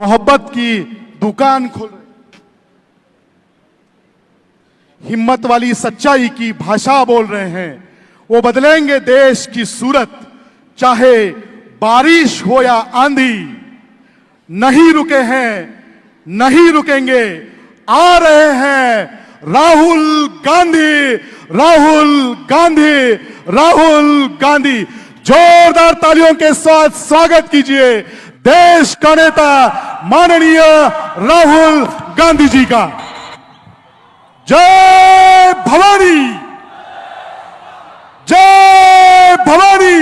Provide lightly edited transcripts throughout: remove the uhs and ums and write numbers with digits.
मोहब्बत की दुकान खोल रहे, हिम्मत वाली सच्चाई की भाषा बोल रहे हैं। वो बदलेंगे देश की सूरत, चाहे बारिश हो या आंधी। नहीं रुके हैं, नहीं रुकेंगे, आ रहे हैं राहुल गांधी, राहुल गांधी, राहुल गांधी। जोरदार तालियों के साथ स्वागत कीजिए देश का नेता माननीय राहुल गांधी जी का। जय भवानी, जय भवानी।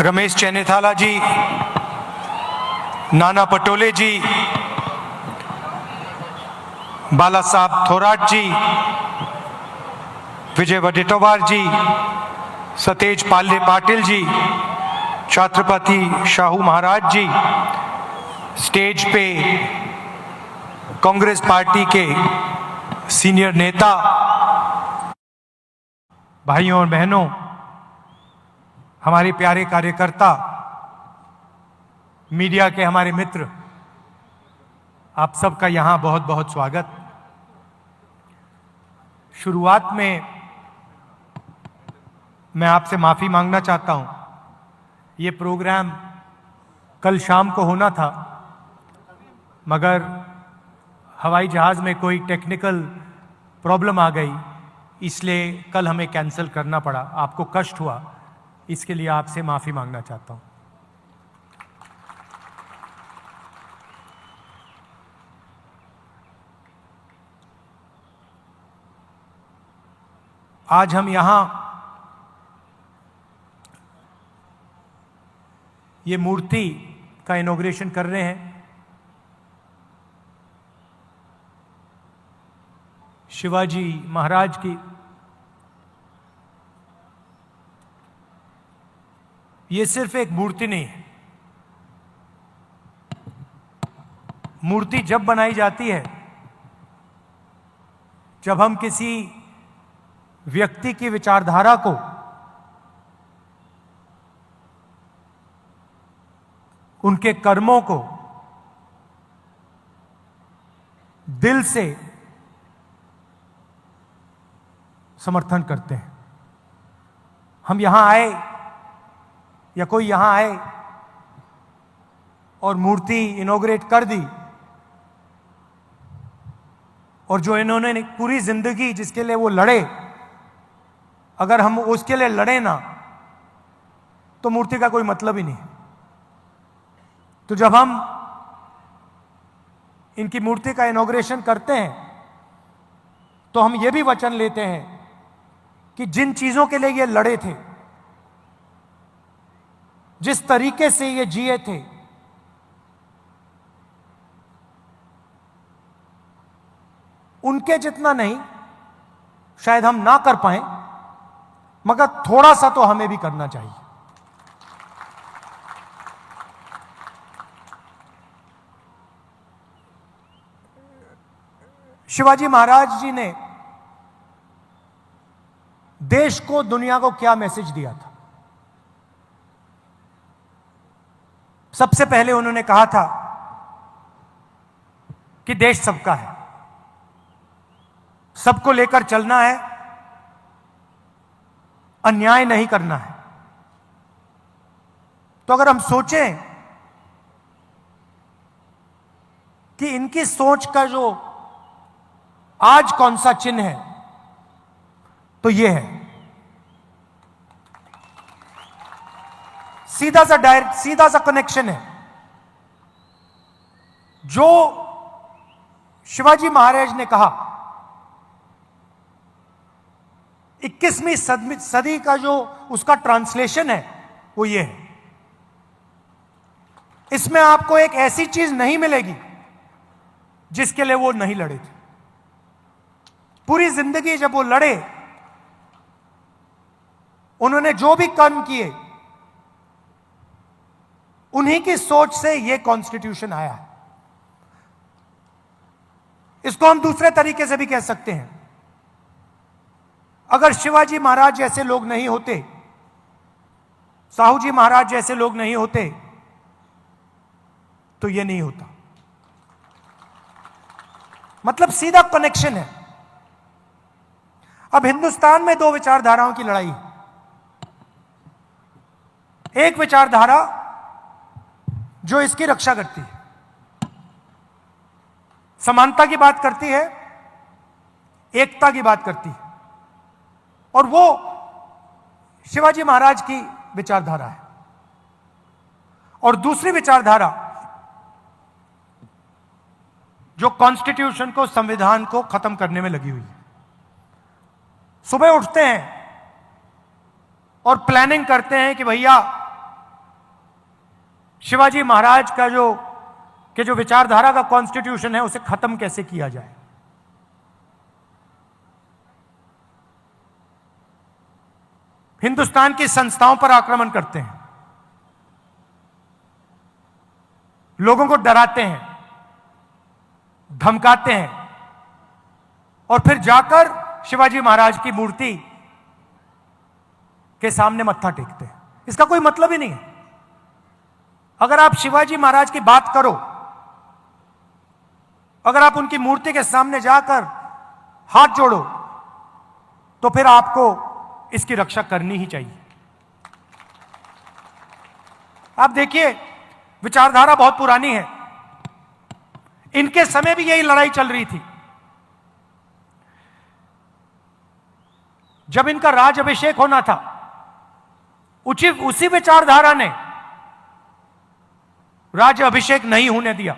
रमेश चैनेथाला जी, नाना पटोले जी, बाला साहब थोराट जी, विजय वडेट्टीवार जी, सतेज पाल्ले पाटिल जी, छत्रपति शाहू महाराज जी, स्टेज पे कांग्रेस पार्टी के सीनियर नेता, भाइयों और बहनों, हमारे प्यारे कार्यकर्ता, मीडिया के हमारे मित्र, आप सबका यहाँ बहुत बहुत स्वागत। शुरुआत में मैं आपसे माफ़ी मांगना चाहता हूँ। ये प्रोग्राम कल शाम को होना था, मगर हवाई जहाज़ में कोई टेक्निकल प्रॉब्लम आ गई, इसलिए कल हमें कैंसिल करना पड़ा। आपको कष्ट हुआ, इसके लिए आपसे माफ़ी मांगना चाहता हूँ। आज हम यहाँ ये मूर्ति का इनॉग्रेशन कर रहे हैं। शिवाजी महाराज की। ये सिर्फ एक मूर्ति नहीं है। मूर्ति जब बनाई जाती है, जब हम किसी व्यक्ति की विचारधारा को उनके कर्मों को दिल से समर्थन करते हैं। हम यहां आए या कोई यहां आए और मूर्ति इनॉग्रेट कर दी, और जो इन्होंने पूरी जिंदगी जिसके लिए वो लड़े, अगर हम उसके लिए लड़े ना, तो मूर्ति का कोई मतलब ही नहीं। तो जब हम इनकी मूर्ति का इनॉग्रेशन करते हैं, तो हम ये भी वचन लेते हैं कि जिन चीजों के लिए ये लड़े थे, जिस तरीके से ये जिए थे, उनके जितना नहीं शायद हम ना कर पाए, मगर थोड़ा सा तो हमें भी करना चाहिए। शिवाजी महाराज जी ने देश को, दुनिया को क्या मैसेज दिया था? सबसे पहले उन्होंने कहा था कि देश सबका है, सबको लेकर चलना है, अन्याय नहीं करना है। तो अगर हम सोचें कि इनकी सोच का जो आज कौन सा चिन्ह है, तो यह है सीधा सा कनेक्शन है। जो शिवाजी महाराज ने कहा, 21वीं सदी का जो उसका ट्रांसलेशन है, वो ये है। इसमें आपको एक ऐसी चीज नहीं मिलेगी जिसके लिए वो नहीं लड़े थे। पूरी जिंदगी जब वो लड़े, उन्होंने जो भी कर्म किए, उन्हीं की सोच से ये कॉन्स्टिट्यूशन आया है। इसको हम दूसरे तरीके से भी कह सकते हैं, अगर शिवाजी महाराज जैसे लोग नहीं होते, साहू जी महाराज जैसे लोग नहीं होते तो ये नहीं होता। मतलब सीधा कनेक्शन है। अब हिंदुस्तान में दो विचारधाराओं की लड़ाई है। एक विचारधारा जो इसकी रक्षा करती है, समानता की बात करती है, एकता की बात करती है, और वो शिवाजी महाराज की विचारधारा है। और दूसरी विचारधारा जो कॉन्स्टिट्यूशन को, संविधान को खत्म करने में लगी हुई है। सुबह उठते हैं और प्लानिंग करते हैं कि भैया शिवाजी महाराज का जो विचारधारा का कॉन्स्टिट्यूशन है उसे खत्म कैसे किया जाए। हिंदुस्तान की संस्थाओं पर आक्रमण करते हैं, लोगों को डराते हैं, धमकाते हैं, और फिर जाकर शिवाजी महाराज की मूर्ति के सामने मत्था टेकते हैं। इसका कोई मतलब ही नहीं है। अगर आप शिवाजी महाराज की बात करो, अगर आप उनकी मूर्ति के सामने जाकर हाथ जोड़ो, तो फिर आपको इसकी रक्षा करनी ही चाहिए। आप देखिए, विचारधारा बहुत पुरानी है। इनके समय भी यही लड़ाई चल रही थी। जब इनका राज अभिषेक होना था, उसी विचारधारा ने राज अभिषेक नहीं होने दिया।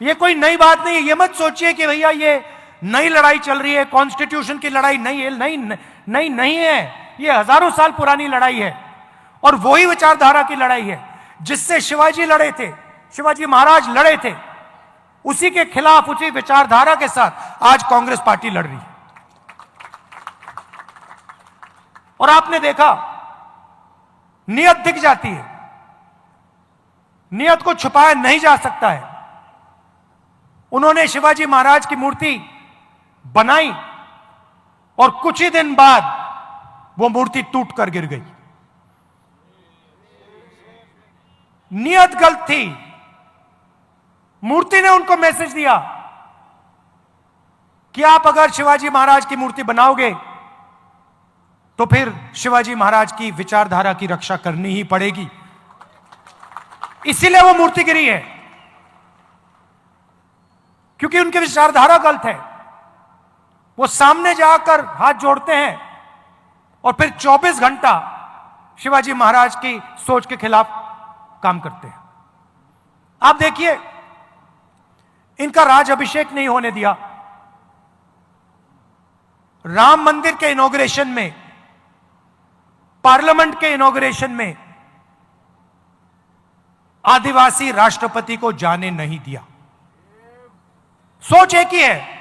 यह कोई नई बात नहीं है। यह मत सोचिए कि भैया ये नई लड़ाई चल रही है, कॉन्स्टिट्यूशन की लड़ाई नहीं है। नहीं है। यह हजारों साल पुरानी लड़ाई है, और वही विचारधारा की लड़ाई है जिससे शिवाजी लड़े थे, शिवाजी महाराज लड़े थे। उसी के खिलाफ, उसी विचारधारा के साथ आज कांग्रेस पार्टी लड़ रही है। और आपने देखा, नियत दिख जाती है, नियत को छुपाया नहीं जा सकता है। उन्होंने शिवाजी महाराज की मूर्ति बनाई और कुछ ही दिन बाद वो मूर्ति टूट कर गिर गई। नियत गलत थी। मूर्ति ने उनको मैसेज दिया कि आप अगर शिवाजी महाराज की मूर्ति बनाओगे तो फिर शिवाजी महाराज की विचारधारा की रक्षा करनी ही पड़ेगी। इसीलिए वो मूर्ति गिरी है, क्योंकि उनकी विचारधारा गलत है। वो सामने जाकर हाथ जोड़ते हैं और फिर 24 घंटा शिवाजी महाराज की सोच के खिलाफ काम करते हैं। आप देखिए, इनका राज अभिषेक नहीं होने दिया। राम मंदिर के इनॉग्रेशन में, पार्लियामेंट के इनॉग्रेशन में आदिवासी राष्ट्रपति को जाने नहीं दिया। सोच एक ही है,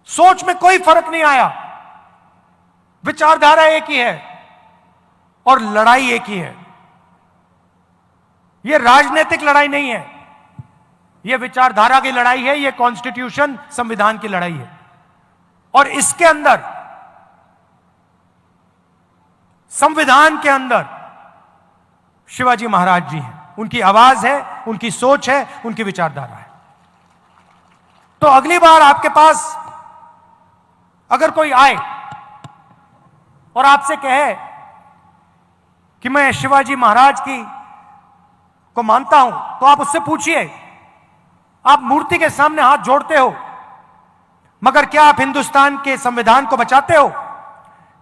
सोच में कोई फर्क नहीं आया, विचारधारा एक ही है और लड़ाई एक ही है। यह राजनीतिक लड़ाई नहीं है, यह विचारधारा की लड़ाई है, यह कॉन्स्टिट्यूशन, संविधान की लड़ाई है। और इसके अंदर, संविधान के अंदर शिवाजी महाराज जी हैं, उनकी आवाज है, उनकी सोच है, उनकी विचारधारा है। तो अगली बार आपके पास अगर कोई आए और आपसे कहे कि मैं शिवाजी महाराज को मानता हूं, तो आप उससे पूछिए, आप मूर्ति के सामने हाथ जोड़ते हो, मगर क्या आप हिंदुस्तान के संविधान को बचाते हो?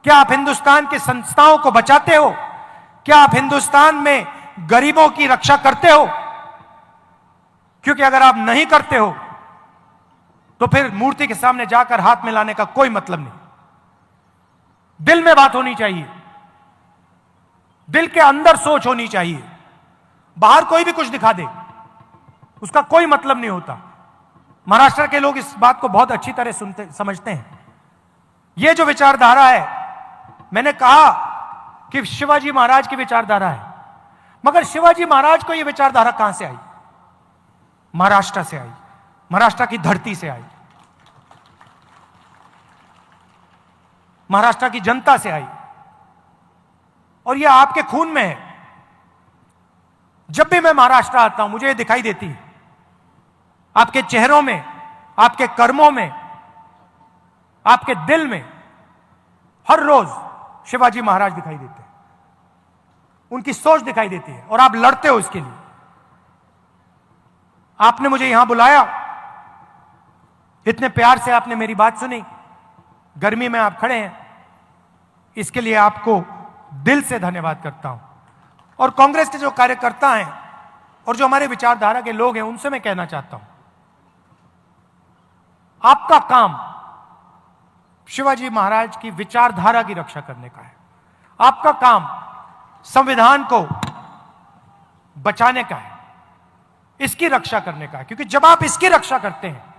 क्या आप हिंदुस्तान की संस्थाओं को बचाते हो? क्या आप हिंदुस्तान में गरीबों की रक्षा करते हो? क्योंकि अगर आप नहीं करते हो तो फिर मूर्ति के सामने जाकर हाथ मिलाने का कोई मतलब नहीं। दिल में बात होनी चाहिए, दिल के अंदर सोच होनी चाहिए। बाहर कोई भी कुछ दिखा दे, उसका कोई मतलब नहीं होता। महाराष्ट्र के लोग इस बात को बहुत अच्छी तरह समझते हैं। यह जो विचारधारा है, मैंने कहा कि शिवाजी महाराज की विचारधारा है, मगर शिवाजी महाराज को यह विचारधारा कहां से आई? महाराष्ट्र से आई, महाराष्ट्र की धरती से आई, महाराष्ट्र की जनता से आई। और ये आपके खून में है। जब भी मैं महाराष्ट्र आता हूं मुझे ये दिखाई देती है, आपके चेहरों में, आपके कर्मों में, आपके दिल में हर रोज शिवाजी महाराज दिखाई देते हैं, उनकी सोच दिखाई देती है और आप लड़ते हो इसके लिए। आपने मुझे यहां बुलाया, इतने प्यार से आपने मेरी बात सुनी, गर्मी में आप खड़े हैं, इसके लिए आपको दिल से धन्यवाद करता हूं। और कांग्रेस के जो कार्यकर्ता हैं और जो हमारे विचारधारा के लोग हैं उनसे मैं कहना चाहता हूं, आपका काम शिवाजी महाराज की विचारधारा की रक्षा करने का है। आपका काम संविधान को बचाने का है, इसकी रक्षा करने का है, क्योंकि जब आप इसकी रक्षा करते हैं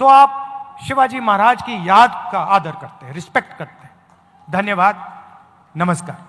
तो आप शिवाजी महाराज की याद का आदर करते हैं, रिस्पेक्ट करते हैं। धन्यवाद, नमस्कार।